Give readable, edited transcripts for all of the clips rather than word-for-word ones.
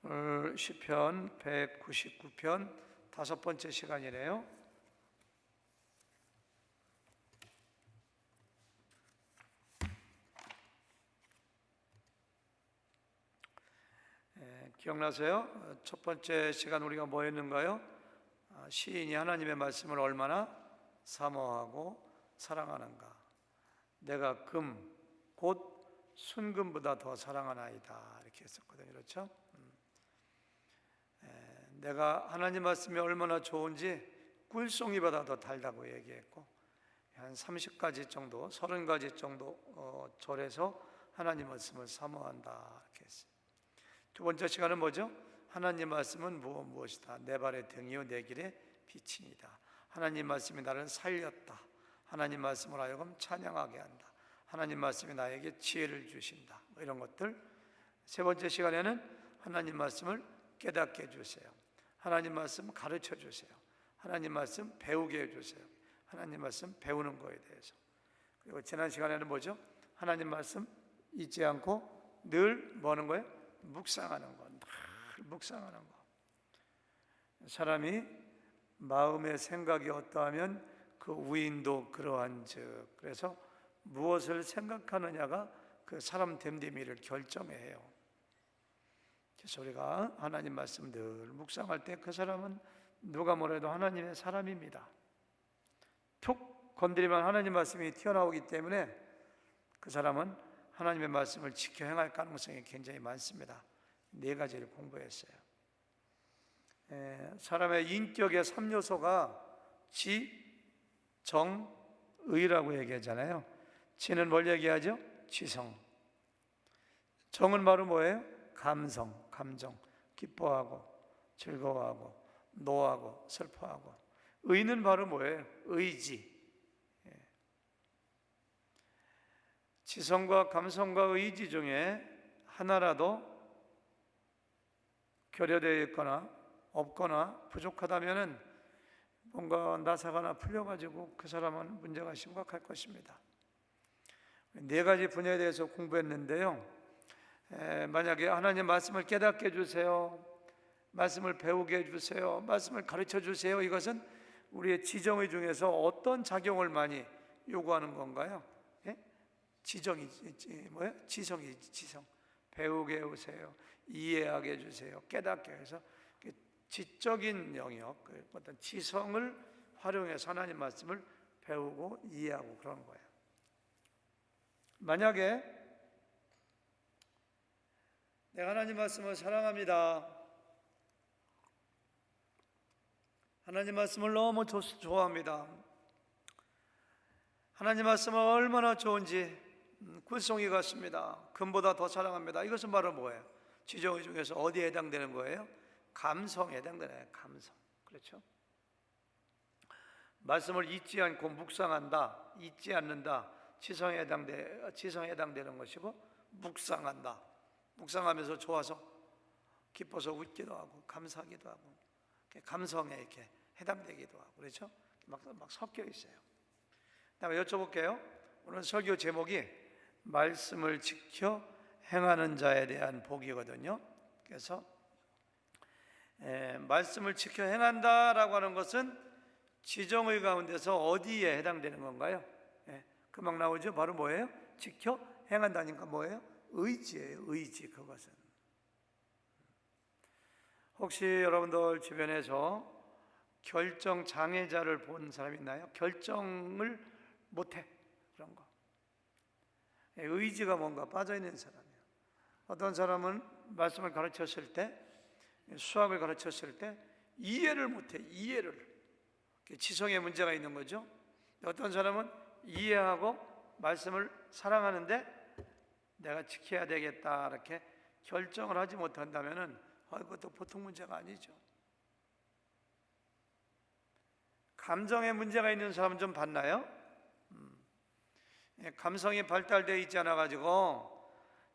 오늘 시편 199편 5번째 시간이네요. 기억나세요? 첫 번째 시간 우리가 뭐 했는가요? 시인이 하나님의 말씀을 얼마나 사모하고 사랑하는가. 내가 금, 곧 순금보다 더 사랑하나이다, 이렇게 했었거든요. 그렇죠? 내가 하나님 말씀이 얼마나 좋은지 꿀송이보다 더 달다고 얘기했고, 한 30가지 정도, 30가지 정도 절에서 하나님 말씀을 사모한다, 이렇게 했어요. 두 번째 시간은 뭐죠? 하나님 말씀은 무엇이다? 내 발의 등이요 내 길의 빛이니다. 하나님 말씀이 나를 살렸다. 하나님 말씀을 하여금 찬양하게 한다. 하나님 말씀이 나에게 지혜를 주신다. 이런 것들. 세 번째 시간에는 하나님 말씀을 깨닫게 해주세요. 하나님 말씀 가르쳐 주세요. 하나님 말씀 배우게 해주세요. 하나님 말씀 배우는 거에 대해서. 그리고 지난 시간에는 뭐죠? 하나님 말씀 잊지 않고 늘 뭐 하는 거예요? 묵상하는 거. 늘 묵상하는 거. 사람이 마음의 생각이 어떠하면 그 우인도 그러한즉. 그래서 무엇을 생각하느냐가 그 사람 됨됨이를 결정해요. 그래서 우리가 하나님 말씀 늘 묵상할 때 그 사람은 누가 뭐래도 하나님의 사람입니다. 툭 건드리면 하나님 말씀이 튀어나오기 때문에 그 사람은 하나님의 말씀을 지켜 행할 가능성이 굉장히 많습니다. 4가지를 공부했어요. 사람의 인격의 3요소가 지, 정, 의라고 얘기하잖아요. 지는 뭘 얘기하죠? 지성. 정은 바로 뭐예요? 감성, 감정. 기뻐하고 즐거워하고 노하고 슬퍼하고. 의는 바로 뭐예요? 의지. 지성과 감성과 의지 중에 하나라도 결여되어 있거나 없거나 부족하다면 뭔가 나사가 풀려가지고 그 사람은 문제가 심각할 것입니다. 4가지 분야에 대해서 공부했는데요. 만약에 하나님 말씀을 깨닫게 해주세요, 말씀을 배우게 해주세요, 말씀을 가르쳐 주세요, 이것은 우리의 지정의 중에서 어떤 작용을 많이 요구하는 건가요? 지정이 뭐예요? 지성이지. 지성. 배우게 해주세요, 이해하게 해주세요, 깨닫게 해서 지적인 영역, 어떤 지성을 활용해서 하나님 말씀을 배우고 이해하고 그런 거예요. 만약에 내가 하나님 말씀을 사랑합니다, 하나님 말씀을 너무 좋아합니다, 하나님 말씀은 얼마나 좋은지 꿀송이 같습니다, 금보다 더 사랑합니다. 이것은 바로 뭐예요? 지정의 중에서 어디에 해당되는 거예요? 감성에 해당되는 감성. 그렇죠? 말씀을 잊지 않고 묵상한다, 잊지 않는다, 지성에 해당되는 것이고, 묵상한다, 묵상하면서 좋아서 기뻐서 웃기도 하고 감사하기도 하고 감성에 이렇게 해당되기도 하고, 그렇죠? 막 섞여 있어요. 다음에 여쭤볼게요. 오늘 설교 제목이 말씀을 지켜 행하는 자에 대한 복이거든요. 그래서 말씀을 지켜 행한다라고 하는 것은 지정의 가운데서 어디에 해당되는 건가요? 금방 나오죠. 바로 뭐예요? 지켜 행한다니까 뭐예요? 의지예요. 의지. 그것은 혹시 여러분들 주변에서 결정 장애자를 본 사람 있나요? 결정을 못해. 그런 거. 의지가 뭔가 빠져있는 사람이에요. 어떤 사람은 말씀을 가르쳤을 때, 수학을 가르쳤을 때 이해를 못해. 이해를. 지성에 문제가 있는 거죠. 어떤 사람은 이해하고 말씀을 사랑하는데 내가 지켜야 되겠다 이렇게 결정을 하지 못한다면 그것도 보통 문제가 아니죠. 감정에 문제가 있는 사람 좀 봤나요? 감성이 발달되어 있지 않아 가지고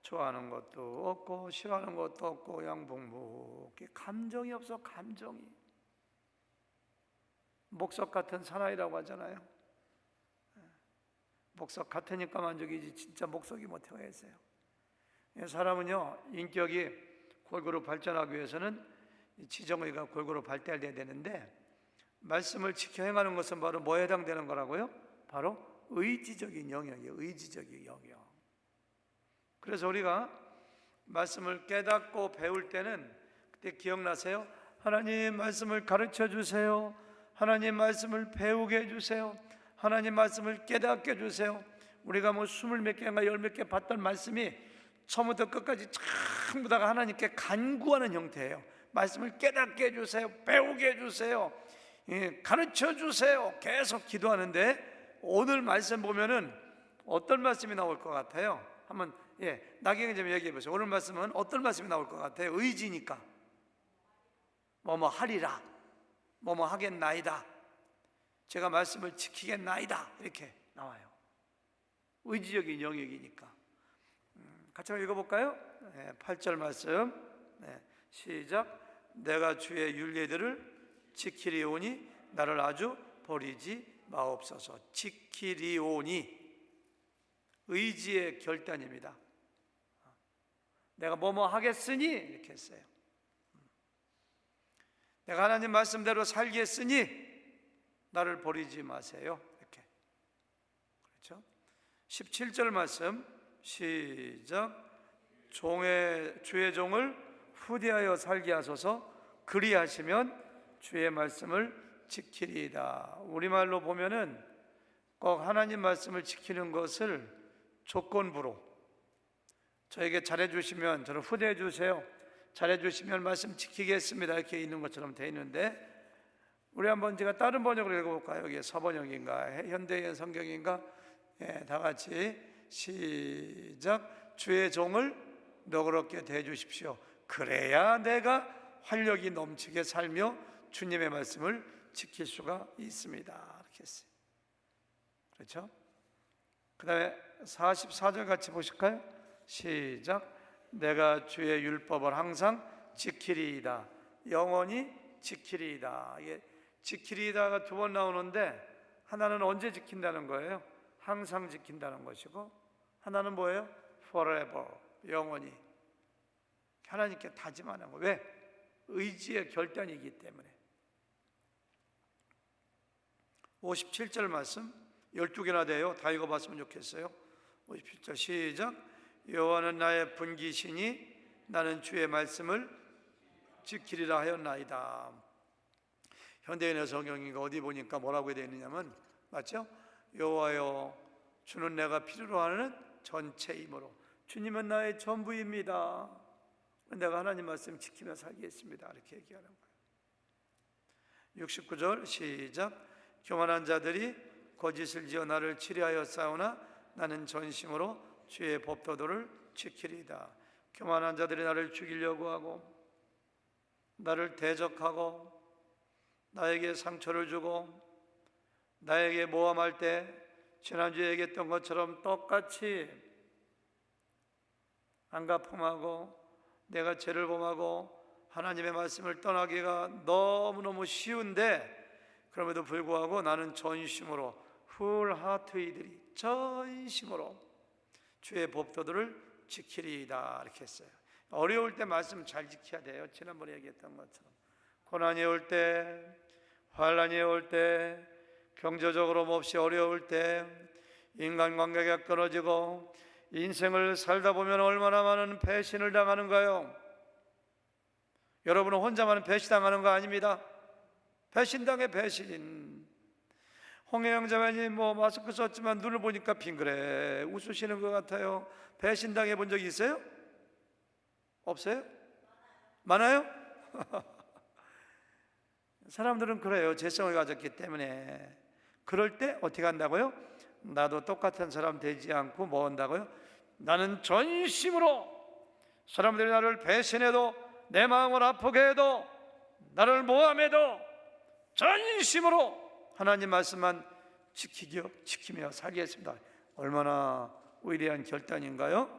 좋아하는 것도 없고 싫어하는 것도 없고 양복무게 감정이 없어. 감정이 목석 같은 사나이라고 하잖아요. 목석 같으니까 만족이지 진짜 목석이 못 해가겠어요. 사람은요 인격이 골고루 발전하기 위해서는 이 지정의가 골고루 발달돼야 되는데, 말씀을 지켜 행하는 것은 바로 뭐에 해당되는 거라고요? 바로 의지적인 영역이에요. 의지적인 영역. 그래서 우리가 말씀을 깨닫고 배울 때는 그때 기억나세요? 하나님 말씀을 가르쳐 주세요. 하나님 말씀을 배우게 해주세요. 하나님 말씀을 깨닫게 해주세요. 우리가 뭐 20몇 개인가 10몇 개 봤던 말씀이 처음부터 끝까지 전부 다가 하나님께 간구하는 형태예요. 말씀을 깨닫게 해주세요. 배우게 해주세요. 가르쳐 주세요. 계속 기도하는데, 오늘 말씀 보면은 어떤 말씀이 나올 것 같아요? 한번 나경이 좀 얘기해 보세요. 오늘 말씀은 어떤 말씀이 나올 것 같아요? 의지니까 뭐뭐 하리라, 뭐뭐 하겠나이다, 제가 말씀을 지키겠나이다, 이렇게 나와요. 의지적인 영역이니까. 같이 한번 읽어볼까요? 8절 말씀. 시작. 내가 주의 율례들을 지키리오니 나를 아주 버리지 마옵소서. 지키리오니 의지의 결단입니다. 내가 뭐뭐 하겠으니 이렇게 했어요. 내가 하나님 말씀대로 살겠으니 나를 버리지 마세요, 이렇게. 그렇죠? 17절 말씀 시작. 주의 종을 후대하여 살게 하소서. 그리하시면 주의 말씀을 지키리이다. 우리말로 보면은 꼭 하나님 말씀을 지키는 것을 조건부로, 저에게 잘해주시면 저를 후대해 주세요, 잘해주시면 말씀 지키겠습니다, 이렇게 있는 것처럼 되어 있는데, 우리 한번 제가 다른 번역으로 읽어볼까요? 여기 서번역인가 현대의 성경인가? 다 같이 시작. 주의 종을 너그럽게 대해주십시오. 그래야 내가 활력이 넘치게 살며 주님의 말씀을 지킬 수가 있습니다, 이렇게 했어요. 그렇죠? 그 다음에 44절 같이 보실까요? 시작. 내가 주의 율법을 항상 지키리이다. 영원히 지키리이다. 이게 지키리이다가 두 번 나오는데, 하나는 언제 지킨다는 거예요? 항상 지킨다는 것이고, 하나는 뭐예요? forever, 영원히. 하나님께 다짐하는 거. 왜? 의지의 결단이기 때문에. 57절 말씀 12개나 돼요. 다 읽어봤으면 좋겠어요. 57절 시작. 여호와는 나의 분기시니 나는 주의 말씀을 지키리라 하였나이다. 현대인의 성경인가 어디 보니까 뭐라고 되어 있느냐면, 맞죠? 여호와여, 주는 내가 필요로 하는 전체 힘으로, 주님은 나의 전부입니다. 내가 하나님 말씀 지키며 살겠습니다, 이렇게 얘기하는 거예요. 69절 시작. 교만한 자들이 거짓을 지어 나를 치리하여 싸우나 나는 전심으로 주의 법도들을 지키리이다. 교만한 자들이 나를 죽이려고 하고 나를 대적하고 나에게 상처를 주고 나에게 모함할 때 지난주에 얘기했던 것처럼 똑같이 안가품하고 내가 죄를 범하고 하나님의 말씀을 떠나기가 너무너무 쉬운데, 그럼에도 불구하고 나는 전심으로, 풀하트이들이 전심으로 주의 법도들을 지키리이다, 이렇게 했어요. 어려울 때 말씀 잘 지켜야 돼요. 지난번에 얘기했던 것처럼 고난이 올 때, 환난이 올 때, 경제적으로 몹시 어려울 때, 인간관계가 끊어지고 인생을 살다 보면 얼마나 많은 배신을 당하는가요? 여러분은 혼자만 배신당하는 거 아닙니다. 배신당해, 배신. 홍혜영 자매님 마스크 썼지만 눈을 보니까 빙그레 웃으시는 것 같아요. 배신당해 본 적 있어요? 없어요? 많아요? 사람들은 그래요. 재성을 가졌기 때문에. 그럴 때 어떻게 한다고요? 나도 똑같은 사람 되지 않고 뭐 한다고요? 나는 전심으로, 사람들이 나를 배신해도 내 마음을 아프게 해도 나를 모함해도 전심으로 하나님 말씀만 지키며 살겠습니다. 얼마나 위대한 결단인가요?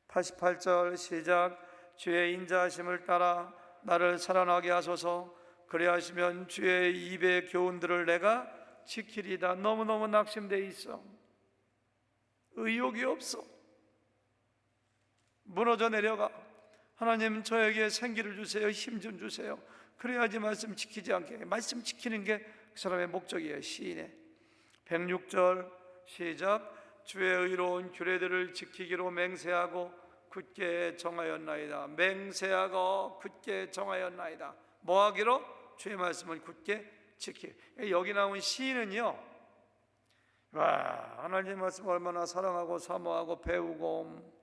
88절 시작. 주의 인자하심을 따라 나를 살아나게 하소서. 그래 하시면 주의 입의 교훈들을 내가 지키리다. 너무너무 낙심돼 있어. 의욕이 없어. 무너져 내려가. 하나님 저에게 생기를 주세요. 힘 좀 주세요. 그래야지 말씀 지키지 않게. 말씀 지키는 게 그 사람의 목적이에요. 시인의 106절 시작. 주의 의로운 규례들을 지키기로 맹세하고 굳게 정하였나이다. 맹세하고 굳게 정하였나이다. 뭐 하기로? 주의 말씀을 굳게 지키. 여기 나온 시인은요, 와, 하나님 말씀 얼마나 사랑하고 사모하고 배우고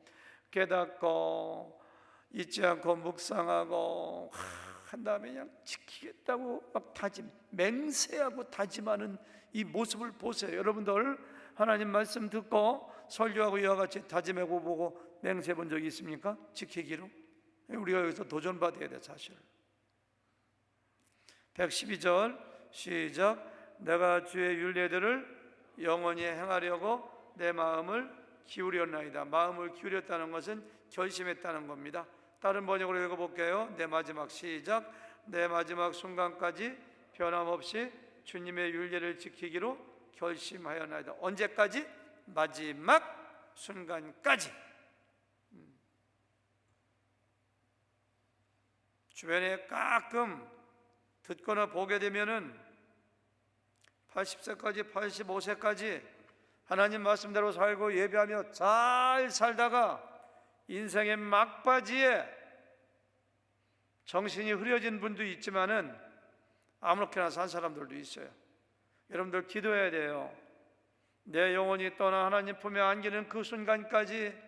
깨닫고 잊지 않고 묵상하고 한 다음에 그냥 지키겠다고 막 맹세하고 다짐하는 이 모습을 보세요. 여러분들 하나님 말씀 듣고 설교하고 이와 같이 다짐하고 보고 맹세해 본 적이 있습니까? 지키기로. 우리가 여기서 도전받아야 돼. 사실 112절 시작. 내가 주의 율례들을 영원히 행하려고 내 마음을 기울였나이다. 마음을 기울였다는 것은 결심했다는 겁니다. 다른 번역으로 읽어볼게요. 내 마지막 시작. 내 마지막 순간까지 변함없이 주님의 율례를 지키기로 결심하였나이다. 언제까지? 마지막 순간까지. 주변에 가끔 듣거나 보게 되면은 80세까지 85세까지 하나님 말씀대로 살고 예배하며 잘 살다가 인생의 막바지에 정신이 흐려진 분도 있지만은 아무렇게나 산 사람들도 있어요. 여러분들 기도해야 돼요. 내 영혼이 떠나 하나님 품에 안기는 그 순간까지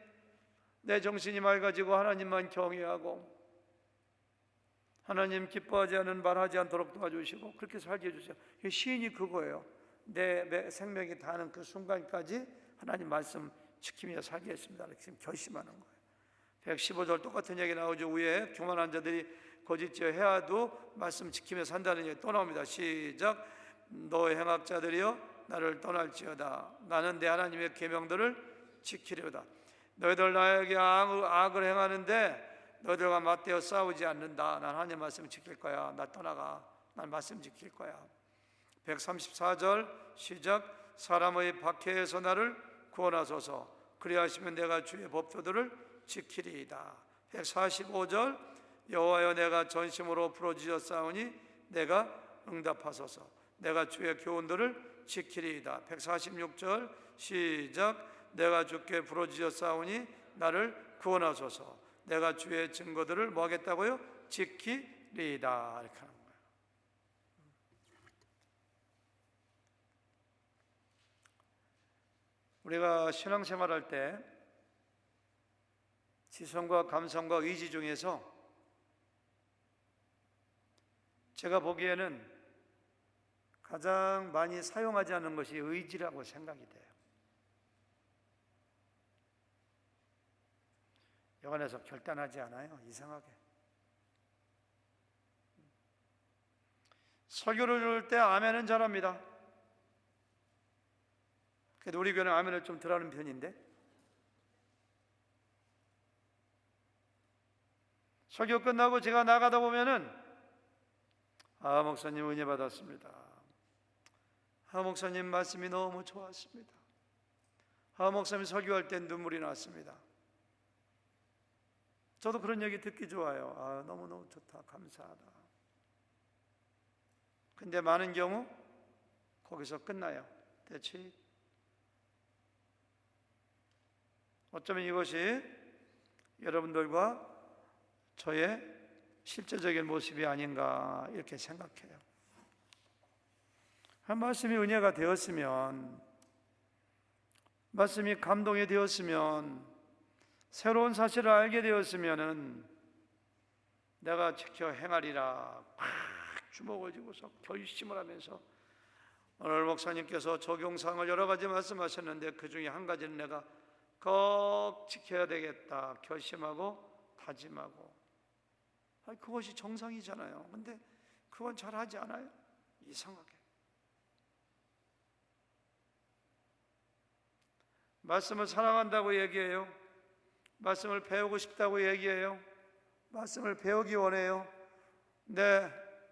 내 정신이 맑아지고 하나님만 경외하고 하나님 기뻐하지 않은 말하지 않도록 도와주시고 그렇게 살게 해주세요. 시인이 그거예요. 내 생명이 다하는 그 순간까지 하나님 말씀 지키며 살겠습니다. 이렇게 지금 결심하는 거예요. 115절 똑같은 얘기 나오죠. 위에 교만한 자들이 거짓지어 해야도 말씀 지키며 산다는 얘기 또 나옵니다. 시작. 너의 행악자들이여 나를 떠날지어다. 나는 내 하나님의 계명들을 지키려다. 너희들 나에게 악을 행하는데 너희들과 맞대어 싸우지 않는다. 난 하나님 말씀 지킬 거야. 나 떠나가. 난 말씀 지킬 거야. 134절 시작. 사람의 박해에서 나를 구원하소서. 그리하시면 내가 주의 법도들을 지키리이다. 145절 여호와여 내가 전심으로 부르짖었사오니 내가 응답하소서. 내가 주의 교훈들을 지키리이다. 146절 시작. 내가 주께 부르짖었사오니 나를 구원하소서. 내가 주의 증거들을 뭐 하겠다고요? 지키리이다. 이렇게 하는 거예요. 우리가 신앙생활할 때 지성과 감성과 의지 중에서 제가 보기에는 가장 많이 사용하지 않는 것이 의지라고 생각이 돼요. 여간에서 결단하지 않아요. 이상하게. 설교를 들을 때 아멘은 잘합니다. 그래도 우리 교회는 아멘을 좀 덜 하는 편인데 설교 끝나고 제가 나가다 보면은 목사님 은혜 받았습니다. 목사님 말씀이 너무 좋았습니다. 목사님 설교할 때 눈물이 났습니다. 저도 그런 얘기 듣기 좋아요. 너무너무 좋다. 감사하다. 근데 많은 경우 거기서 끝나요. 대체 어쩌면 이것이 여러분들과 저의 실제적인 모습이 아닌가 이렇게 생각해요. 말씀이 은혜가 되었으면, 말씀이 감동이 되었으면, 새로운 사실을 알게 되었으면은 내가 지켜 행하리라 팍 주먹을 쥐고서 결심을 하면서 오늘 목사님께서 적용사항을 여러 가지 말씀하셨는데 그 중에 한 가지는 내가 꼭 지켜야 되겠다 결심하고 다짐하고 그것이 정상이잖아요. 근데 그건 잘 하지 않아요. 이상하게 말씀을 사랑한다고 얘기해요. 말씀을 배우고 싶다고 얘기해요. 말씀을 배우기 원해요. 네,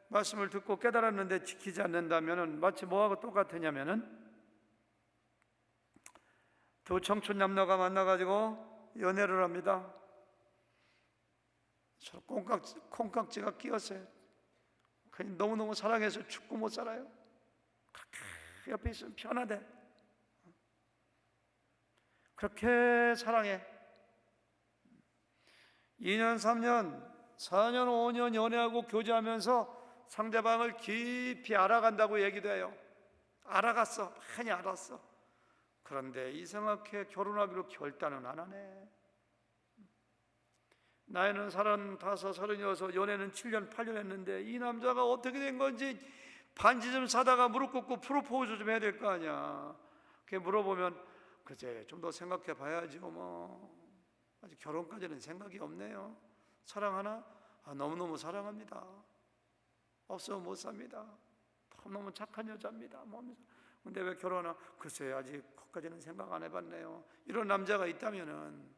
말씀을 듣고 깨달았는데 지키지 않는다면 마치 뭐하고 똑같으냐면은 두 청춘 남녀가 만나가지고 연애를 합니다. 서로 콩깍지가 끼었어요. 그냥 너무너무 사랑해서 죽고 못 살아요. 그렇게 옆에 있으면 편하대. 그렇게 사랑해. 2년, 3년, 4년, 5년 연애하고 교제하면서 상대방을 깊이 알아간다고 얘기도 해요. 알아갔어. 많이 알았어. 그런데 이상하게 결혼하기로 결단은 안 하네. 나이는 35, 36, 연애는 7년, 8년 했는데 이 남자가 어떻게 된 건지 반지 좀 사다가 무릎 꿇고 프로포즈 좀 해야 될 거 아니야. 그렇게 물어보면 그제 좀 더 생각해 봐야지 뭐. 아직 결혼까지는 생각이 없네요. 사랑하나? 너무너무 사랑합니다. 없으면 못 삽니다. 너무 착한 여자입니다. 근데 왜 결혼하나? 글쎄 아직 그것까지는 생각 안 해봤네요. 이런 남자가 있다면은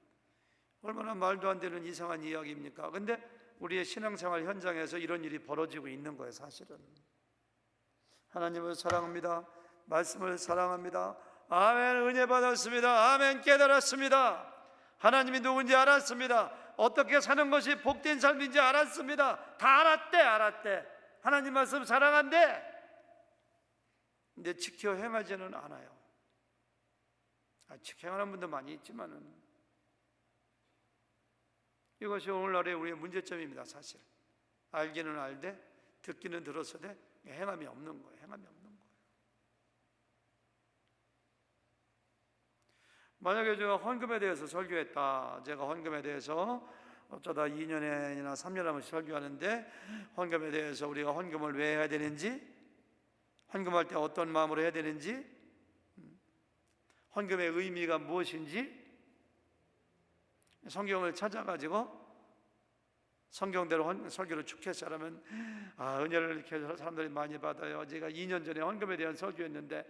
얼마나 말도 안 되는 이상한 이야기입니까? 근데 우리의 신앙생활 현장에서 이런 일이 벌어지고 있는 거예요. 사실은 하나님을 사랑합니다. 말씀을 사랑합니다. 아멘. 은혜 받았습니다. 아멘. 깨달았습니다. 하나님이 누군지 알았습니다. 어떻게 사는 것이 복된 삶인지 알았습니다. 다 알았대. 하나님 말씀 사랑한대. 근데 지켜 행하지는 않아요. 지켜 행하는 분도 많이 있지만은 이것이 오늘날의 우리의 문제점입니다. 사실 알기는 알되 듣기는 들었어도 행함이 없는 거예요. 만약에 제가 헌금에 대해서 설교했다. 제가 헌금에 대해서 어쩌다 2년이나 3년에 한 번씩 설교하는데 헌금에 대해서 우리가 헌금을 왜 해야 되는지, 헌금할 때 어떤 마음으로 해야 되는지, 헌금의 의미가 무엇인지 성경을 찾아가지고 성경대로 설교를 쭉 해서 하면 은혜를 이렇게 사람들이 많이 받아요. 제가 2년 전에 헌금에 대한 설교했는데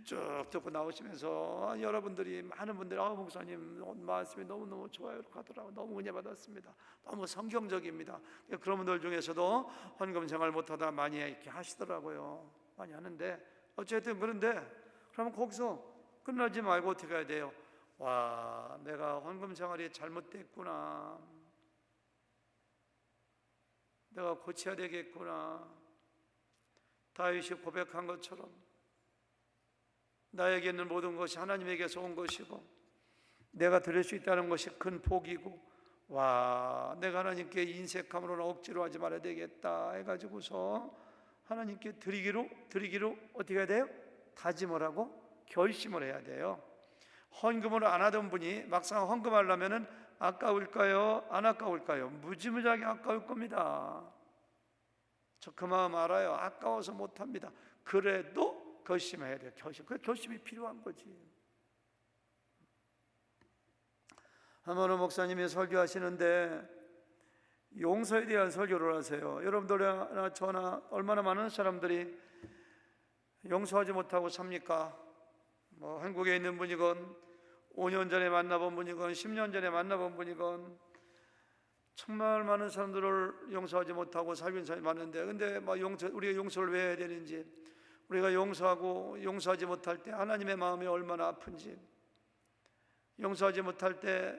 쭉 듣고 나오시면서 여러분들이 많은 분들이 목사님 말씀이 너무너무 좋아요 이렇게 하더라고요. 너무 은혜 받았습니다. 너무 성경적입니다. 그런 분들 중에서도 헌금 생활 못하다 많이 이렇게 하시더라고요. 많이 하는데 어쨌든 그런데 그러면 거기서 끝나지 말고 어떻게 해야 돼요? 와, 내가 헌금 생활이 잘못됐구나. 내가 고쳐야 되겠구나. 다윗이 고백한 것처럼 나에게 있는 모든 것이 하나님에게서 온 것이고 내가 드릴 수 있다는 것이 큰 복이고, 와, 내가 하나님께 인색함으로나 억지로 하지 말아야 되겠다 해가지고서 하나님께 드리기로 어떻게 해야 돼요? 다짐을 하고 결심을 해야 돼요. 헌금을 안 하던 분이 막상 헌금하려면은 아까울까요? 안 아까울까요? 무지무지하게 아까울 겁니다. 저 그 마음 알아요. 아까워서 못합니다. 그래도 결심해야 돼요. 그 결심이 필요한 거지. 한 번은 목사님이 설교하시는데 용서에 대한 설교를 하세요. 여러분들이나 저나 얼마나 많은 사람들이 용서하지 못하고 삽니까? 한국에 있는 분이건 5년 전에 만나본 분이건 10년 전에 만나본 분이건 정말 많은 사람들을 용서하지 못하고 살긴 사람이 많은데, 근데 우리가 용서를 왜 해야 되는지, 우리가 용서하지 못할 때 하나님의 마음이 얼마나 아픈지, 용서하지 못할 때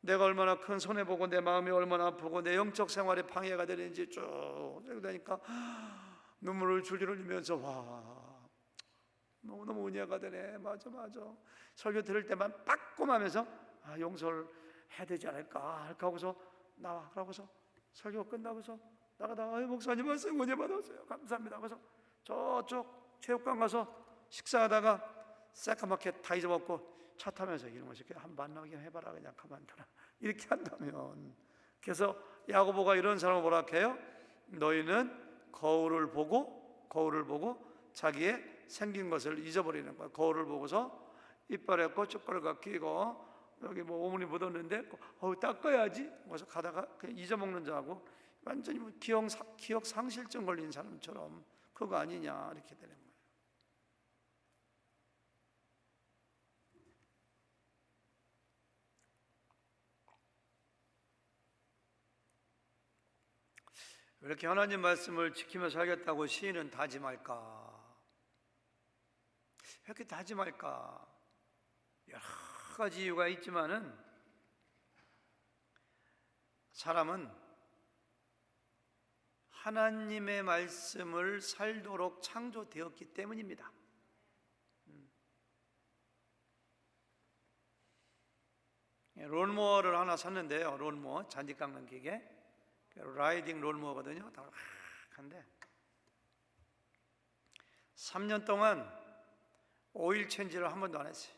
내가 얼마나 큰 손해보고 내 마음이 얼마나 아프고 내 영적 생활에 방해가 되는지 쭉 그러니까 눈물을 줄줄 흘리면서 와, 너무너무 은혜가 되네. 맞아. 설교 들을 때만 빠꼼하면서 용서를 해야 되지 않을까 하고서 나와. 그러고서 설교 끝나고서 나가다가 목사님 말씀 은혜 받았어요. 감사합니다. 그래서 저쪽 체육관 가서 식사하다가 새까맣게 다 잊어먹고 차 타면서 이런 것이 한 만나게 해봐라. 그냥 가만둬라. 이렇게 한다면, 그래서 야고보가 이런 사람을 뭐라 해요? 너희는 거울을 보고 자기의 생긴 것을 잊어버리는 거야. 거울을 보고서 이빨에 고춧가루가 끼고 여기 오물이 묻었는데 닦아야지. 그래서 가다가 그냥 잊어먹는 자하고 완전히 기억 상실증 걸린 사람처럼 그거 아니냐 이렇게 되는 거예요. 왜 이렇게 하나님 말씀을 지키며 살겠다고 시인은 다짐할까? 왜 이렇게 다짐할까? 여러 가지 이유가 있지만은 사람은 하나님의 말씀을 살도록 창조되었기 때문입니다. 롤모어를 하나 샀는데요. 롤모어, 잔디 깎는 기계, 라이딩 롤모어거든요. 다 한데 3년 동안 오일 체인지를 한 번도 안 했어요.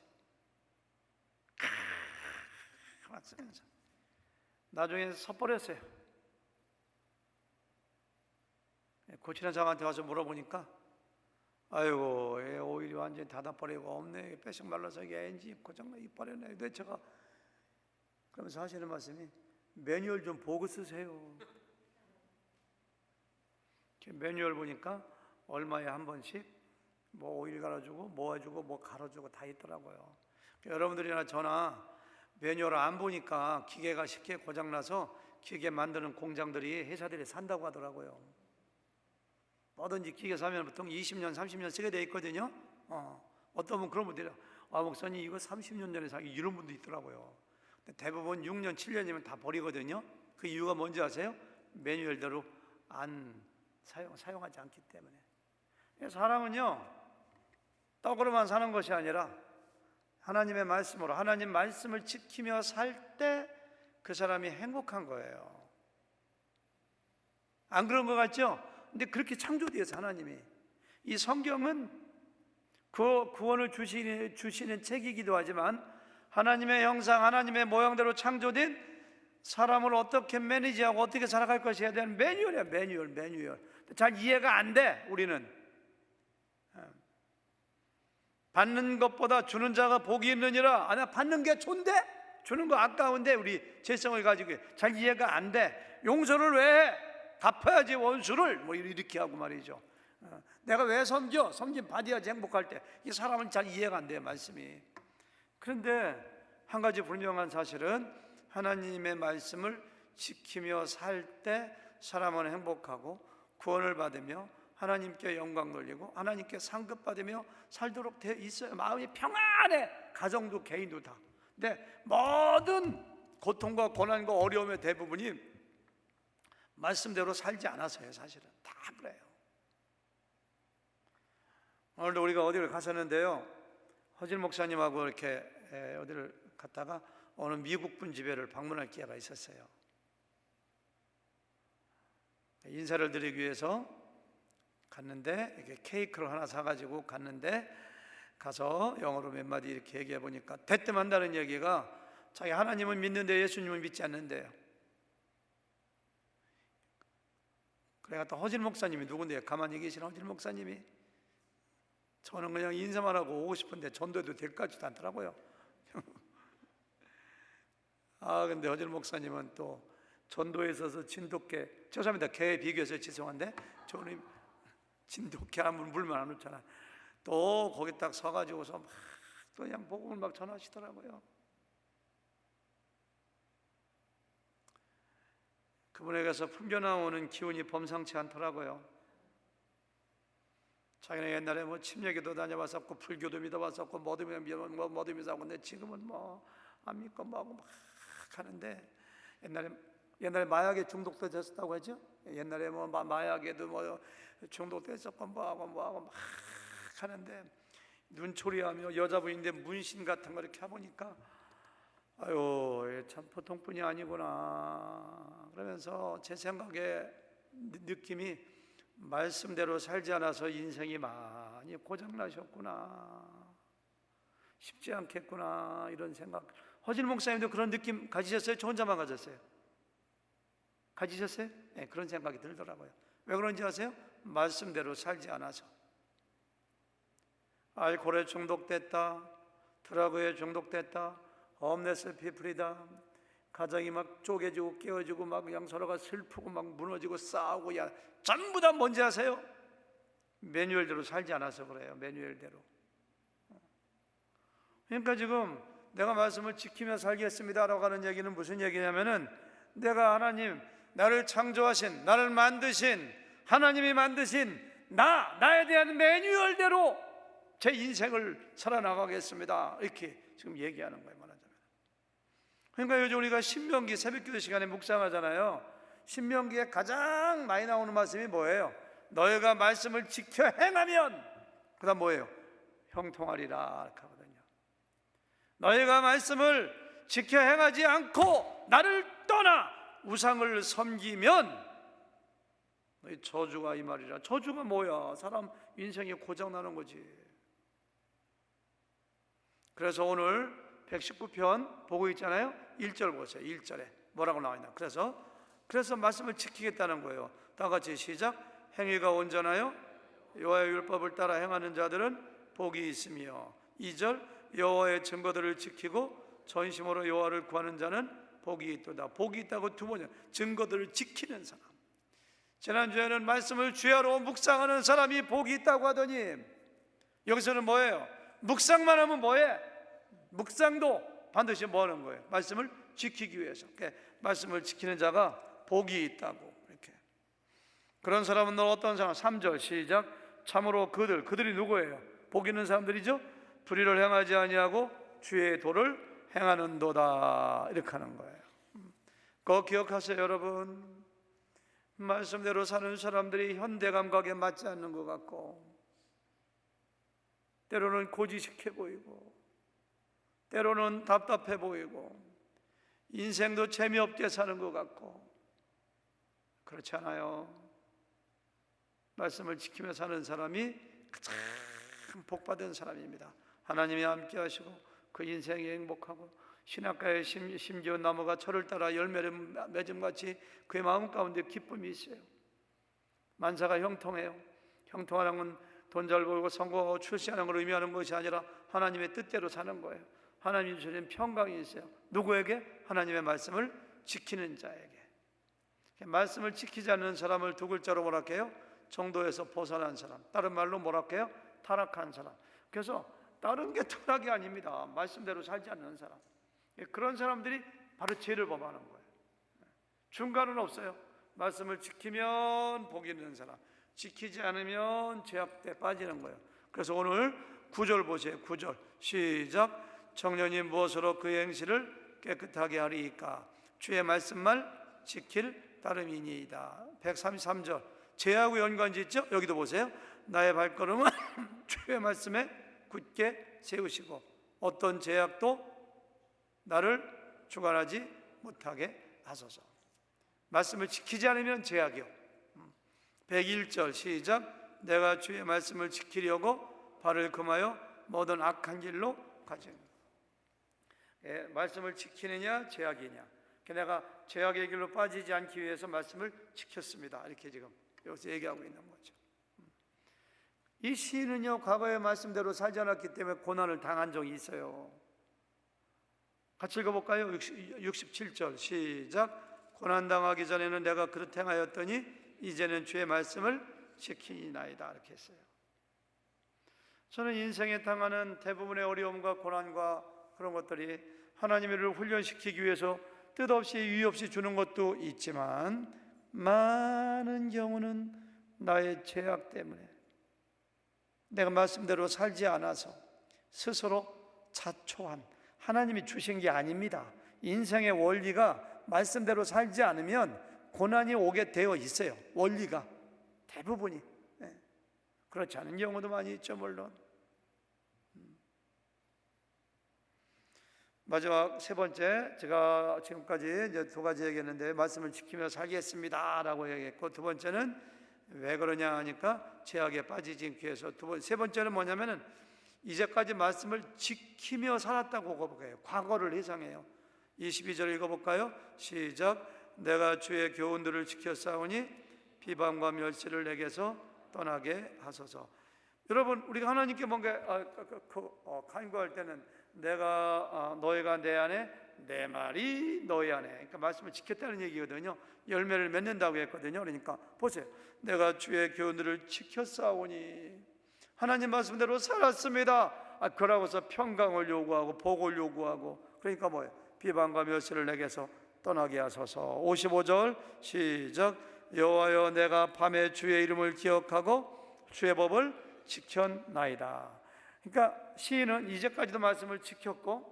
나중에 섣버렸어요. 고치는 사람한테 와서 물어보니까 아이고, 오일이 완전히 닫아버리고 없네, 뺏어 말라서 이게 엔진 고장나 이빨이네. 내 제가 그러면서 하시는 말씀이 매뉴얼 좀 보고 쓰세요. 매뉴얼 보니까 얼마에 한 번씩 뭐 오일 갈아주고 뭐 해주고 뭐 갈아주고 다 있더라고요. 여러분들이나 저나 매뉴얼 안 보니까 기계가 쉽게 고장나서 기계 만드는 공장들이, 회사들이 산다고 하더라고요. 뭐든지 기계 사면 보통 20년 30년 쓰게 돼 있거든요. 어떤 분 그런 분들이 목사님 이거 30년 전에 사기, 이런 분도 있더라고요. 대부분 6년 7년이면 다 버리거든요. 그 이유가 뭔지 아세요? 매뉴얼대로 안 사용하지 않기 때문에. 사람은요, 떡으로만 사는 것이 아니라 하나님의 말씀으로, 하나님 말씀을 지키며 살 때 그 사람이 행복한 거예요. 안 그런 것 같죠? 근데 그렇게 창조되어서 하나님이, 이 성경은 그 구원을 주시는 책이기도 하지만 하나님의 형상, 하나님의 모양대로 창조된 사람을 어떻게 매니지하고 어떻게 살아갈 것이어야 되는 매뉴얼이야. 매뉴얼. 잘 이해가 안 돼. 우리는 받는 것보다 주는 자가 복이 있느니라. 받는 게 좋은데, 주는 거 아까운데 우리 재성을 가지고 잘 이해가 안 돼. 용서를 왜 해? 갚아야지 원수를, 뭐 이렇게 하고 말이죠. 내가 왜 섬겨? 섬김 받아야지 행복할 때. 이 사람은 잘 이해가 안 돼요, 말씀이. 그런데 한 가지 분명한 사실은 하나님의 말씀을 지키며 살 때 사람은 행복하고 구원을 받으며 하나님께 영광 돌리고 하나님께 상급받으며 살도록 되어 있어요. 마음이 평안해. 가정도 개인도 다. 근데 모든 고통과 고난과 어려움의 대부분이 말씀대로 살지 않아서요. 사실은 다 그래요. 오늘도 우리가 어디를 갔었는데요, 허진 목사님하고 이렇게 어디를 갔다가 어느 미국분 집회를 방문할 기회가 있었어요. 인사를 드리기 위해서 갔는데, 이렇게 케이크를 하나 사가지고 갔는데, 가서 영어로 몇 마디 이렇게 얘기해 보니까 대뜸 한다는 얘기가 자기 하나님은 믿는데 예수님은 믿지 않는데요. 그래 또 허진 목사님이 누군데요? 가만히 계시는 허진 목사님이, 저는 그냥 인사만 하고 오고 싶은데 전도해도 될 것 같지도 않더라고요. 근데 허진 목사님은 또 전도에 있어서 진돗개, 죄송합니다, 개에 비교해서 죄송한데 저는 진돗개 하면 물만 안 놓잖아. 또 거기 딱 서가지고서 막 또 그냥 복음을 막 전하시더라고요. 그분에게서 풍겨나오는 기운이 범상치 않더라고요. 자기는 옛날에 뭐 침례교도 다녀봤었고 불교도 믿어봤었고 뭐도 믿어봤고, 근데 지금은 뭐 안 믿고 뭐하고 막 하는데, 옛날에 마약에 중독되셨다고 하죠. 옛날에 뭐 마약에도 뭐 중독됐었고 뭐하고 막 하는데, 눈초리하며 여자분인데 문신 같은 거 이렇게 해보니까 아유, 참 보통 분이 아니구나 그러면서 제 생각에 느낌이, 말씀대로 살지 않아서 인생이 많이 고장나셨구나, 쉽지 않겠구나, 이런 생각. 허진 목사님도 그런 느낌 가지셨어요? 저 혼자만 가졌어요? 가지셨어요? 네, 그런 생각이 들더라고요. 왜 그런지 아세요? 말씀대로 살지 않아서. 알코올에 중독됐다, 드라그에 중독됐다, 홈레스 피플이다, 가정이 막 쪼개지고 깨어지고 막 그냥 서로가 슬프고 막 무너지고 싸우고, 전부 다 뭔지 아세요? 매뉴얼대로 살지 않아서 그래요. 매뉴얼대로. 그러니까 지금 내가 말씀을 지키며 살겠습니다라고 하는 얘기는 무슨 얘기냐면은, 내가 하나님, 나를 창조하신, 나를 만드신 하나님이 만드신 나에 대한 매뉴얼대로 제 인생을 살아나가겠습니다, 이렇게 지금 얘기하는 거예요, 말하자면. 그러니까 요즘 우리가 신명기 새벽기도 시간에 묵상하잖아요. 신명기에 가장 많이 나오는 말씀이 뭐예요? 너희가 말씀을 지켜 행하면, 그 다음 뭐예요? 형통하리라 이렇게 하거든요. 너희가 말씀을 지켜 행하지 않고 나를 떠나 우상을 섬기면 너희 저주가 이 말이라. 저주가 뭐야? 사람 인생이 고장나는 거지. 그래서 오늘 119편 보고 있잖아요. 1절 보세요. 1절에 뭐라고 나와 있나? 그래서 말씀을 지키겠다는 거예요. 다 같이 시작. 행위가 온전하여 여호와의 율법을 따라 행하는 자들은 복이 있으며, 2절 여호와의 증거들을 지키고 전심으로 여호와를 구하는 자는 복이 있도다. 복이 있다고 두 번째, 증거들을 지키는 사람. 지난주에는 말씀을 주야로 묵상하는 사람이 복이 있다고 하더니 여기서는 뭐예요? 묵상만 하면 뭐해? 묵상도 반드시 뭐 하는 거예요? 말씀을 지키기 위해서. 말씀을 지키는 자가 복이 있다고. 이렇게. 그런 사람은 어떤 사람? 3절 시작. 참으로 그들이 누구예요? 복 있는 사람들이죠. 불의를 행하지 아니하고 주의 도를 행하는도다. 이렇게 하는 거예요. 그거 기억하세요, 여러분. 말씀대로 사는 사람들이 현대 감각에 맞지 않는 것 같고, 때로는 고지식해 보이고, 때로는 답답해 보이고, 인생도 재미없게 사는 것 같고, 그렇지 않아요. 말씀을 지키며 사는 사람이 가장 복받은 사람입니다. 하나님이 함께 하시고 그 인생이 행복하고, 신학가에 심지어 나무가 철을 따라 열매를 맺음같이 그의 마음 가운데 기쁨이 있어요. 만사가 형통해요. 형통하는 건 돈 잘 벌고 성공하고 출세하는 걸 의미하는 것이 아니라 하나님의 뜻대로 사는 거예요. 하나님 주시는 평강이 있어요. 누구에게? 하나님의 말씀을 지키는 자에게. 말씀을 지키지 않는 사람을 두 글자로 뭐라 해요? 정도에서 벗어난 사람. 다른 말로 뭐라 해요? 타락한 사람. 그래서 다른 게 타락이 아닙니다. 말씀대로 살지 않는 사람. 그런 사람들이 바로 죄를 범하는 거예요. 중간은 없어요. 말씀을 지키면 복이 있는 사람, 지키지 않으면 죄악에 빠지는 거예요. 그래서 오늘 9절 보세요. 9절 시작. 청년이 무엇으로 그의 행실을 깨끗하게 하리이까? 주의 말씀만 지킬 따름이니이다. 133절 죄하고 연관짓죠? 여기도 보세요. 나의 발걸음은 주의 말씀에 굳게 세우시고 어떤 죄악도 나를 주관하지 못하게 하소서. 말씀을 지키지 않으면 죄악이요. 101절 시작. 내가 주의 말씀을 지키려고 발을 금하여 모든 악한 길로 가지. 말씀을 지키느냐 죄악이냐. 내가 죄악의 길로 빠지지 않기 위해서 말씀을 지켰습니다. 이렇게 지금 여기서 얘기하고 있는 거죠. 이 시인은요, 과거의 말씀대로 살지 않았기 때문에 고난을 당한 적이 있어요. 같이 읽어볼까요? 67절 시작. 고난당하기 전에는 내가 그릇 행하였더니 이제는 주의 말씀을 지키나이다. 이렇게 했어요. 저는 인생에 당하는 대부분의 어려움과 고난과 그런 것들이 하나님을 훈련시키기 위해서 뜻없이 이유 없이 주는 것도 있지만, 많은 경우는 나의 죄악 때문에 내가 말씀대로 살지 않아서 스스로 자초한, 하나님이 주신 게 아닙니다. 인생의 원리가 말씀대로 살지 않으면 고난이 오게 되어 있어요. 원리가 대부분이. 그렇지 않은 경우도 많이 있죠, 물론. 마지막 세 번째, 제가 지금까지 이제 두 가지 얘기했는데, 말씀을 지키며 살겠습니다 라고 얘기했고, 두 번째는 왜 그러냐 하니까 죄악에 빠지지 않기 위해서. 세 번째는 뭐냐면은 이제까지 말씀을 지키며 살았다고 고백해요. 과거를 회상해요. 22절 읽어볼까요? 시작. 내가 주의 교훈들을 지켰사오니 비방과 멸시를 내게서 떠나게 하소서. 여러분, 우리가 하나님께 뭔가 간구할 때는 내가 너희가 내 안에, 내 말이 너희 안에, 그러니까 말씀을 지켰다는 얘기거든요. 열매를 맺는다고 했거든요. 그러니까 보세요. 내가 주의 교훈들을 지켰사오니, 하나님 말씀대로 살았습니다. 그러고서 평강을 요구하고 복을 요구하고, 그러니까 뭐예요? 비방과 멸시를 내게서 떠나게 하소서. 55절 시작. 여호와여, 내가 밤에 주의 이름을 기억하고 주의 법을 지켰나이다. 그러니까 시인은 이제까지도 말씀을 지켰고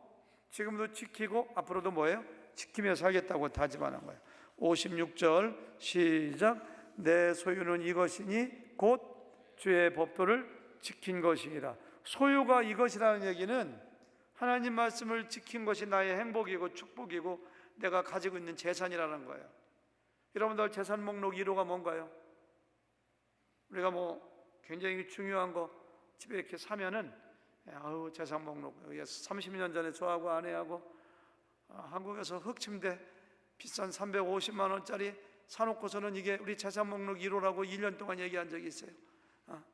지금도 지키고 앞으로도 뭐예요? 지키며 살겠다고 다짐하는 거예요. 56절 시작. 내 소유는 이것이니 곧 주의 법도를 지킨 것이니라. 소유가 이것이라는 얘기는 하나님 말씀을 지킨 것이 나의 행복이고 축복이고 내가 가지고 있는 재산이라는 거예요. 여러분들 재산 목록 1호가 뭔가요? 우리가 뭐 굉장히 중요한 거 집에 이렇게 사면은 재산 목록 30년 전에 저하고 아내하고 한국에서 흑침대 비싼 350만 원짜리 사놓고서는 이게 우리 재산 목록 1호라고 1년 동안 얘기한 적이 있어요.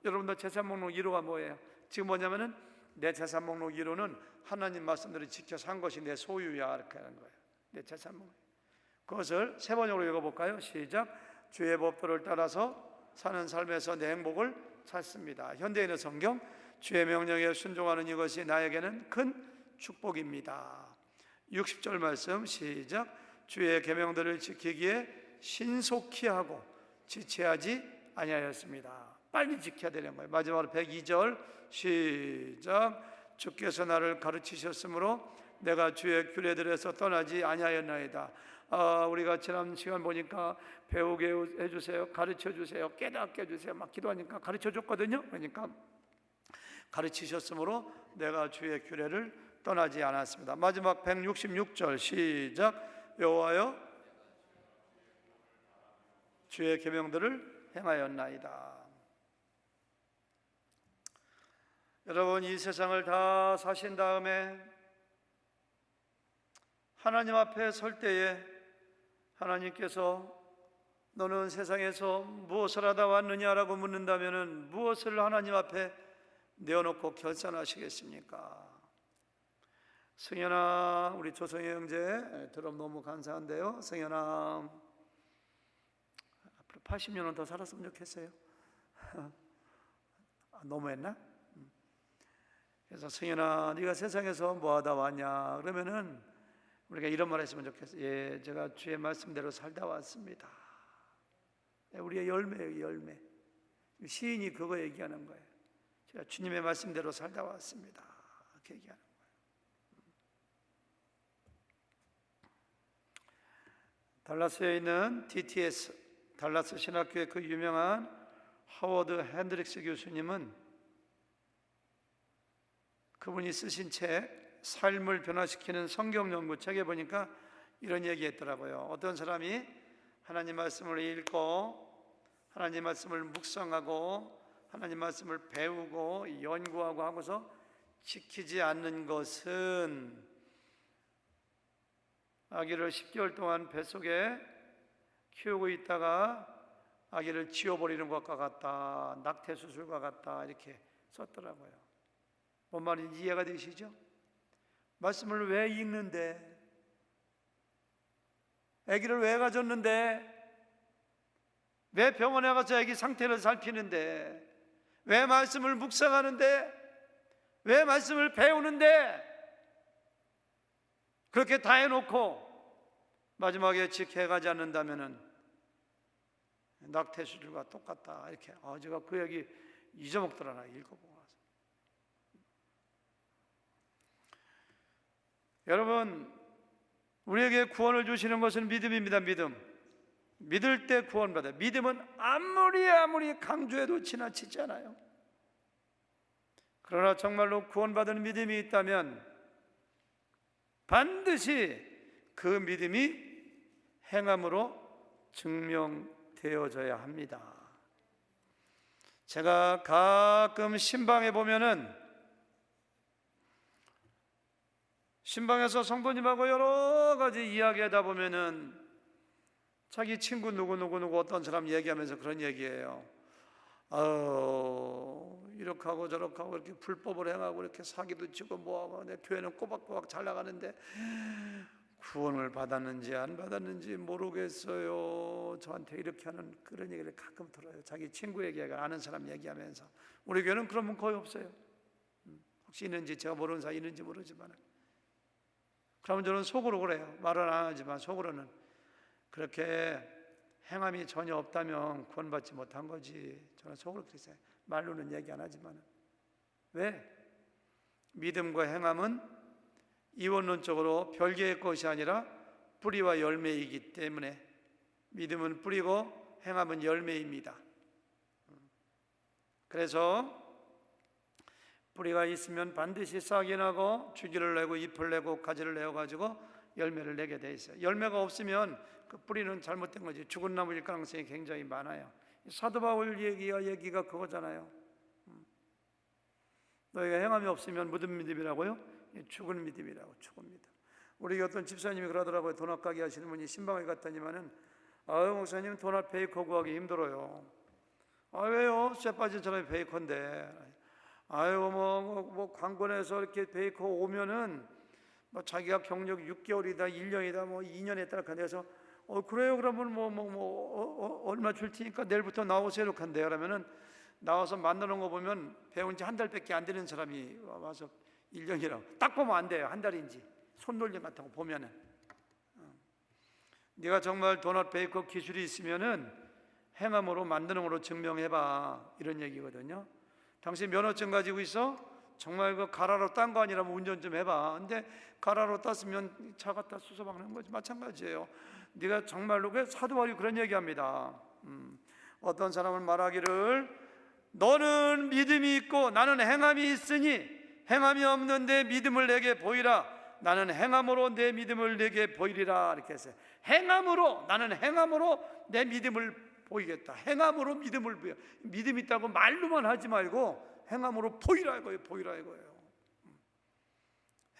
여러분들 재산 목록 1호가 뭐예요? 지금 뭐냐면은 내 재산 목록 1호는 하나님 말씀대로 지켜 산 것이 내 소유야 이렇게 하는 거예요. 내 재산 목록. 그것을 세 번역으로 읽어볼까요? 시작. 주의 법도를 따라서 사는 삶에서 내 행복을 찾습니다. 현대인의 성경. 주의 명령에 순종하는 이것이 나에게는 큰 축복입니다. 60절 말씀 시작. 주의 계명들을 지키기에 신속히 하고 지체하지 아니하였습니다. 빨리 지켜야 되는 거예요. 마지막으로 102절 시작. 주께서 나를 가르치셨으므로 내가 주의 규례들에서 떠나지 아니하였나이다. 우리가 지난 시간 보니까 배우게 해주세요, 가르쳐 주세요, 깨닫게 해주세요 막 기도하니까 가르쳐 줬거든요. 그러니까 가르치셨으므로 내가 주의 규례를 떠나지 않았습니다. 마지막 166절 시작. 여호와여 주의 계명들을 행하였나이다. 여러분, 이 세상을 다 사신 다음에 하나님 앞에 설 때에 하나님께서 너는 세상에서 무엇을 하다 왔느냐라고 묻는다면 무엇을 하나님 앞에 내어놓고 결산하시겠습니까? 승현아, 우리 조성희 형제 드럼 너무 감사한데요. 승현아, 앞으로 80년은 더 살았으면 좋겠어요. 너무했나? 그래서 승현아, 네가 세상에서 뭐하다 왔냐? 그러면은 우리가 이런 말 했으면 좋겠어요. 예, 제가 주의 말씀대로 살다 왔습니다. 우리의 열매예요, 열매. 시인이 그거 얘기하는 거예요. 제가 주님의 말씀대로 살다 왔습니다. 그렇게 얘기하는 거예요. 달라스에 있는 DTS, 달라스 신학교의 그 유명한 하워드 핸드릭스 교수님은 그분이 쓰신 책 삶을 변화시키는 성경 연구 책에 보니까 이런 얘기했더라고요. 어떤 사람이 하나님 말씀을 읽고 하나님 말씀을 묵상하고 하나님 말씀을 배우고 연구하고 하고서 지키지 않는 것은 아기를 10개월 동안 뱃속에 키우고 있다가 아기를 지워버리는 것과 같다, 낙태 수술과 같다, 이렇게 썼더라고요. 뭔 말인지 이해가 되시죠? 말씀을 왜 읽는데, 아기를 왜 가졌는데, 왜 병원에 가서 아기 상태를 살피는데, 왜 말씀을 묵상하는데, 왜 말씀을 배우는데, 그렇게 다 해놓고 마지막에 지켜가지 않는다면은 낙태 수술과 똑같다, 이렇게. 제가 그 얘기 잊어먹더라, 읽어보고 와서. 여러분, 우리에게 구원을 주시는 것은 믿음입니다. 믿을 때 구원받아요. 믿음은 아무리 강조해도 지나치지 않아요. 그러나 정말로 구원받은 믿음이 있다면 반드시 그 믿음이 행함으로 증명되어져야 합니다. 제가 가끔 신방에 보면은 신방에서 성도님하고 여러 가지 이야기하다 보면은 자기 친구 누구 어떤 사람 얘기하면서 그런 얘기예요. 이렇게 하고 저렇게 하고 이렇게 불법을 행하고 이렇게 사기도 치고 뭐하고 내 교회는 꼬박꼬박 잘 나가는데 구원을 받았는지 안 받았는지 모르겠어요. 저한테 이렇게 하는 그런 얘기를 가끔 들어요. 자기 친구 얘기가 아는 사람 얘기하면서. 우리 교회는 그런 분 거의 없어요. 혹시 있는지 제가 모르는 사이 있는지 모르지만, 그러면 저는 속으로 그래요. 말은 안 하지만 속으로는 그렇게 행함이 전혀 없다면 구원받지 못한 거지. 저는 속으로 그렇게 생각해요. 말로는 얘기 안 하지만. 왜? 믿음과 행함은 이원론적으로 별개의 것이 아니라 뿌리와 열매이기 때문에 믿음은 뿌리고 행함은 열매입니다. 그래서 뿌리가 있으면 반드시 싹이 나고 줄기를 내고 잎을 내고 가지를 내어가지고 열매를 내게 돼 있어요. 열매가 없으면 그 뿌리는 잘못된 거지, 죽은 나무일 가능성이 굉장히 많아요. 사도 바울 얘기가 그거잖아요. 너희가 행함이 없으면 무슨 믿음이라고요? 죽은 믿음이라고. 죽은 믿음. 우리 어떤 집사님이 그러더라고요. 돈 아까게 하시는 분이 신방에 갔더니만은, 아유 목사님, 돈 앞 베이커 구하기 힘들어요. 아 왜요? 쇠 빠진 사람이 베이커인데. 아유 뭐 관건에서 이렇게 베이커 오면은 뭐 자기가 경력 6개월이다 1년이다 뭐 2년에 따라 간대서 그래요, 그러면 얼마 줄 테니까 내일부터 나오세요 이렇게 한대요. 그러면은 나와서 만나는 거 보면 배운 지 한 달밖에 안 되는 사람이 와서 1년이라고 딱 보면 안 돼요. 한 달인지 손놀림 같은 거 보면은. 네가 정말 도넛 베이커 기술이 있으면은 행함으로 만드는 걸로 증명해봐, 이런 얘기거든요. 당신 면허증 가지고 있어? 정말 그 가라로 딴 거 아니라면 운전 좀 해봐. 근데 가라로 땄으면 차 갖다 수소박는 거지, 마찬가지예요. 네가 정말로, 그 사도 바울이 그런 얘기합니다. 어떤 사람은 말하기를 너는 믿음이 있고 나는 행함이 있으니 행함이 없는데 믿음을 내게 보이라. 나는 행함으로 내 믿음을 내게 보이리라. 이렇게 했어요. 행함으로, 나는 행함으로 내 믿음을 보이겠다. 행함으로 믿음을 보여. 믿음 있다고 말로만 하지 말고 행함으로 보이라 이거예요. 보이라 이거예요.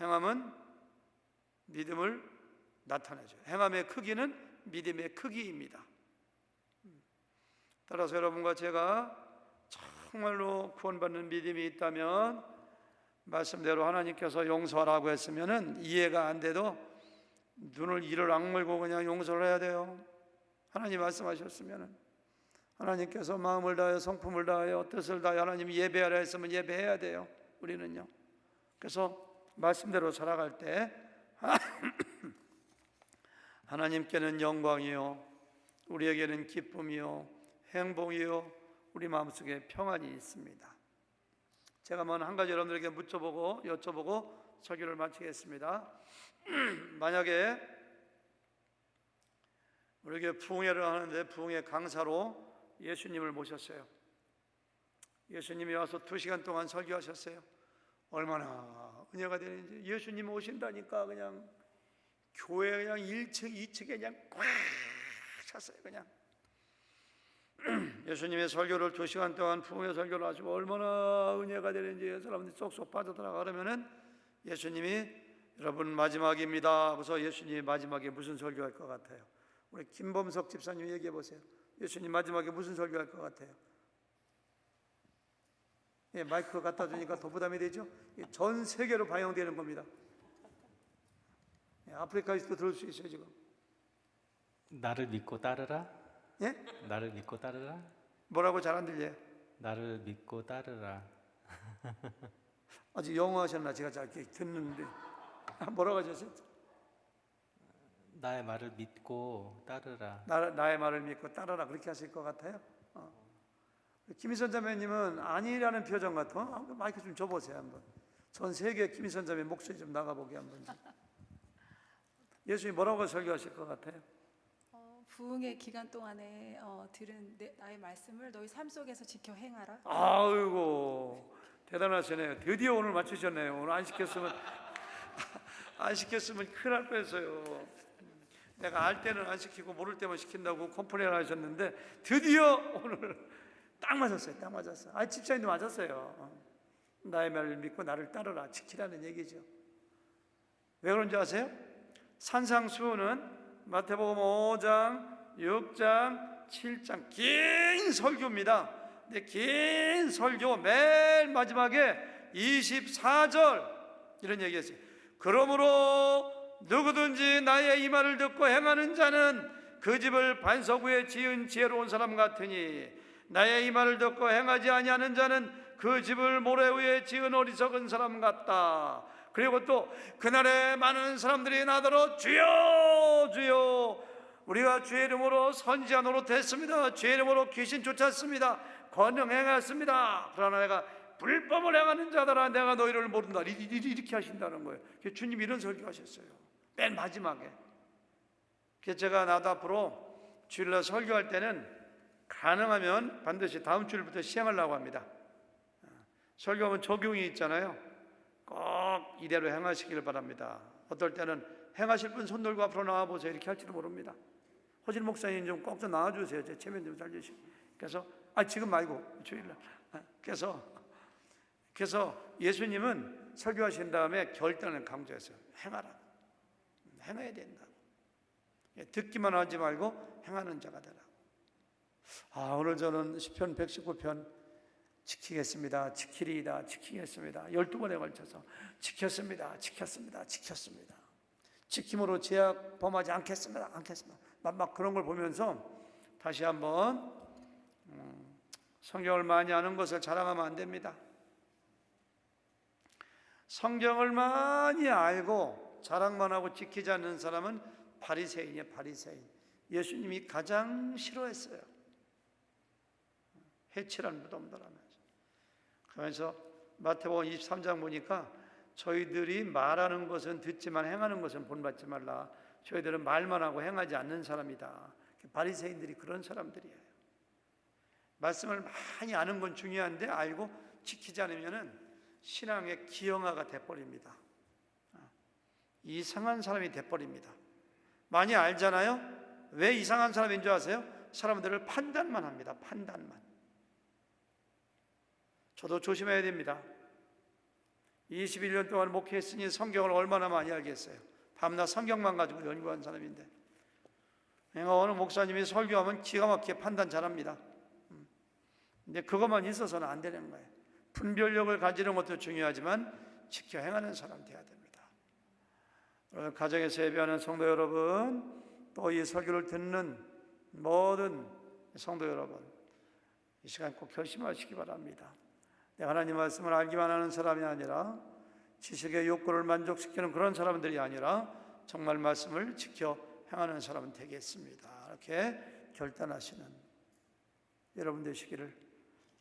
행함은 믿음을 나타내죠. 행함의 크기는 믿음의 크기입니다. 따라서 여러분과 제가 정말로 구원받는 믿음이 있다면 말씀대로 하나님께서 용서하라고 했으면은 이해가 안 돼도 눈을 이를 악물고 그냥 용서를 해야 돼요. 하나님 말씀하셨으면은, 하나님께서 마음을 다하여 성품을 다하여 뜻을 다하여 하나님이 예배하라 했으면 예배해야 돼요. 우리는요. 그래서 말씀대로 살아갈 때 하나님께는 영광이요 우리에게는 기쁨이요 행복이요 우리 마음속에 평안이 있습니다. 제가 한 가지 여러분들에게 여쭤보고 설교를 마치겠습니다. 만약에 우리에게 부흥회를 하는데 부흥회 강사로 예수님을 모셨어요. 예수님이 와서 2시간 동안 설교하셨어요. 얼마나 은혜가 되는지. 예수님 오신다니까 그냥 교회 그냥 1층 2층에 그냥 꽉 찼어요. 그냥 예수님의 설교를 2시간 동안 부흥회 설교를 하시고 얼마나 은혜가 되는지 사람들이 쏙쏙 빠져들어가. 그러면은 예수님이 여러분 마지막입니다. 그래서 예수님이 마지막에 무슨 설교할 것 같아요? 우리 김범석 집사님 얘기해 보세요. 예수님 마지막에 무슨 설교할 것 같아요? 예, 마이크 갖다 주니까 더 부담이 되죠? 전 세계로 방영되는 겁니다. 예, 아프리카에서도 들을 수 있어요 지금. 나를 믿고 따르라. 예? 나를 믿고 따르라. 뭐라고 잘 안 들려요? 나를 믿고 따르라. 아직 영어 하셨나? 제가 잘 듣는데 뭐라고 하셨어요? 나의 말을 믿고 따르라. 나의 말을 믿고 따르라, 그렇게 하실 것 같아요? 김희선 자매님은 아니라는 표정 같아. 마이크 좀 줘보세요 한번. 전 세계 김희선 자매 목소리 좀 나가보게 한번. 예수님 뭐라고 설교하실 것 같아요? 부흥의 기간 동안에 들은 나의 말씀을 너희 삶 속에서 지켜 행하라. 아이고 대단하시네요. 드디어 오늘 맞추셨네요. 오늘 안 시켰으면 큰일 날 뻔했어요. 내가 알 때는 안 시키고 모를 때만 시킨다고 컴플레인 하셨는데 드디어 오늘 딱 맞았어요. 딱 맞았어요. 집사님도 맞았어요. 나의 말을 믿고 나를 따르라, 지키라는 얘기죠. 왜 그런지 아세요? 산상수훈은 마태복음 5장, 6장, 7장 긴 설교입니다. 근데 긴 설교 맨 마지막에 24절 이런 얘기했어요. 그러므로 누구든지 나의 이 말을 듣고 행하는 자는 그 집을 반석 위에 지은 지혜로운 사람 같으니 나의 이 말을 듣고 행하지 아니하는 자는 그 집을 모래 위에 지은 어리석은 사람 같다. 그리고 또 그날에 많은 사람들이 나더러 주여 주여 우리가 주의 이름으로 선지자 노릇했습니다. 주의 이름으로 귀신 쫓았습니다. 권능 행했습니다. 그러나 내가 불법을 행하는 자들아 내가 너희를 모른다 이렇게 하신다는 거예요. 주님 이런 설교하셨어요. 맨 마지막에. 그래서 제가 나도 앞으로 주일날 설교할 때는 가능하면 반드시 다음 주일부터 시행하려고 합니다. 설교하면 적용이 있잖아요. 꼭 이대로 행하시길 바랍니다. 어떨 때는 행하실 분 손 들고 앞으로 나와보세요 이렇게 할지도 모릅니다. 허진 목사님 좀 꼭 좀 나와주세요. 제 체면 좀 살려주시고. 그래서 지금 말고 주일날. 그래서 예수님은 설교하신 다음에 결단을 강조했어요. 행하라. 행해야 된다고. 듣기만 하지 말고 행하는 자가 되라고. 오늘 저는 시편 119편 지키겠습니다. 지키리이다. 지키겠습니다. 12번에 걸쳐서 지켰습니다. 지킴으로 죄악 범하지 않겠습니다. 막 그런 걸 보면서 다시 한번 성경을 많이 아는 것을 자랑하면 안 됩니다. 성경을 많이 알고 자랑만 하고 지키지 않는 사람은 바리새인이에요. 바리새인. 예수님이 가장 싫어했어요. 해치란 무덤들 하면서. 그러면서 마태복음 23장 보니까 저희들이 말하는 것은 듣지만 행하는 것은 본받지 말라. 저희들은 말만 하고 행하지 않는 사람이다. 바리새인들이 그런 사람들이에요. 말씀을 많이 아는 건 중요한데 알고 지키지 않으면은 신앙의 기형아가 돼버립니다. 이상한 사람이 돼버립니다. 많이 알잖아요. 왜 이상한 사람인 줄 아세요? 사람들을 판단만 합니다. 판단만. 저도 조심해야 됩니다. 21년 동안 목회했으니 성경을 얼마나 많이 알겠어요. 밤낮 성경만 가지고 연구한 사람인데 어느 목사님이 설교하면 기가 막히게 판단 잘합니다. 근데 그것만 있어서는 안 되는 거예요. 분별력을 가지는 것도 중요하지만 지켜 행하는 사람 되어야 됩니다. 가정에서 예배하는 성도 여러분, 또 이 설교를 듣는 모든 성도 여러분, 이 시간 꼭 결심하시기 바랍니다. 내가 하나님 말씀을 알기만 하는 사람이 아니라 지식의 욕구를 만족시키는 그런 사람들이 아니라 정말 말씀을 지켜 행하는 사람은 되겠습니다. 이렇게 결단하시는 여러분 되시기를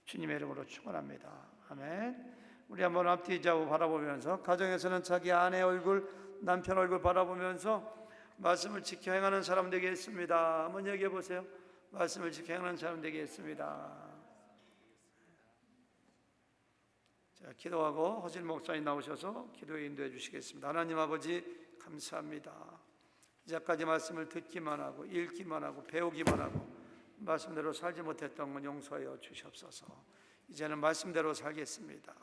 주님의 이름으로 축원합니다. 아멘. 우리 한번 앞뒤 좌우 바라보면서 가정에서는 자기 아내 얼굴, 남편 얼굴 바라보면서 말씀을 지켜 행하는 사람 되겠습니다. 한번 얘기해 보세요. 말씀을 지켜 행하는 사람 되겠습니다. 자, 기도하고 허진 목사님 나오셔서 기도에 인도해 주시겠습니다. 하나님 아버지 감사합니다. 이제까지 말씀을 듣기만 하고 읽기만 하고 배우기만 하고 말씀대로 살지 못했던 건 용서하여 주시옵소서. 이제는 말씀대로 살겠습니다.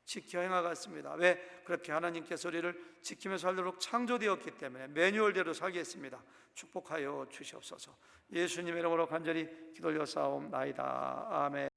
지켜 행하겠습니다. 왜? 그렇게 하나님께서 우리를 지키며 살도록 창조되었기 때문에 매뉴얼대로 살겠습니다. 축복하여 주시옵소서. 예수님의 이름으로 간절히 기도 올려 싸움나이다. 아멘.